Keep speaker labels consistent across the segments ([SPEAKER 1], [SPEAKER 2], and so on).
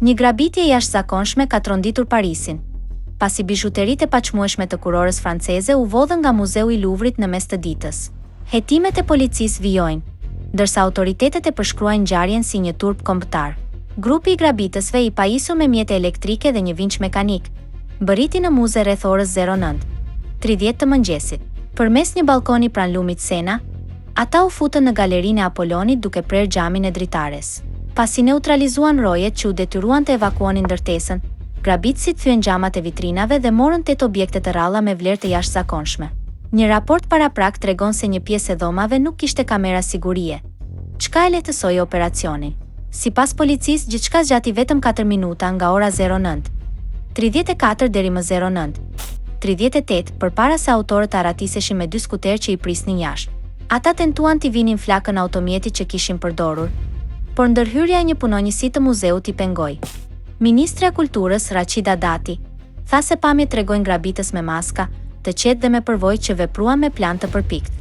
[SPEAKER 1] Një grabitje jashtëzakonshme ka tronditur Parisin, pasi bizhuteritë e paqmueshme të kurorës franceze u vodhën nga Muzeu i Louvrit në mes të ditës. Hetimet e policisë vijojnë, ndërsa autoritetet e përshkruajnë ngjarjen si një turp kombëtar. Grupi i grabitësve i pajisur me mjete elektrike dhe një vinç mekanik bëriti në muze rreth orës 09:30 të mëngjesit. Përmes një balkoni pranë lumit Sena, ata u futën në galerinë e Apollonit duke prerë xhamin e dritares. Pasi neutralizuan rojet që u detyruan të evakuonin ndërtesën, grabitësit thyen xhamat e vitrinave dhe morën 8 objekte të rralla me vlerë të jashtëzakonshme. Një raport paraprak tregon se një pjesë e dhomave nuk kishte kamera sigurie, çka e lehtësoi operacionin. Sipas policisë, gjithçka zgjati vetëm 4 minuta nga ora 09:34 deri më 09:38 përpara se autorët të aratiseshin me 2 skuter që i prisnin jashtë. Ata tentuan t'i vinin flakën automjetit që kishin përdorur, por ndërhyrja e një punonjësi të muzeut i pengoi. Ministra e Kulturës Rachida Dati tha se pamjet tregojnë grabitës me maska, të qetë dhe me përvojë që vepruan me plan të përpikt.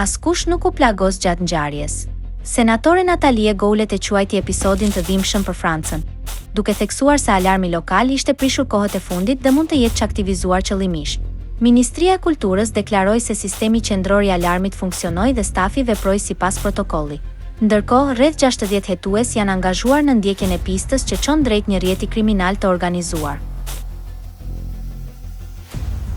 [SPEAKER 1] Askush nuk u plagos gjatë ngjarjes. Senatore Natalie Goulet e quajti episodin të dhimbshëm për Francën, duke theksuar se alarmi lokal ishte prishur kohët e fundit dhe mund të jetë çaktivizuar qëllimisht. Ministria e Kulturës deklaroi se sistemi qendror i alarmit funksionoi dhe stafi veproi sipas protokollit. Ndërkohë, rreth 60 hetues janë angazhuar në ndjekjen e pistës që çon drejt një rrjeti kriminal të organizuar.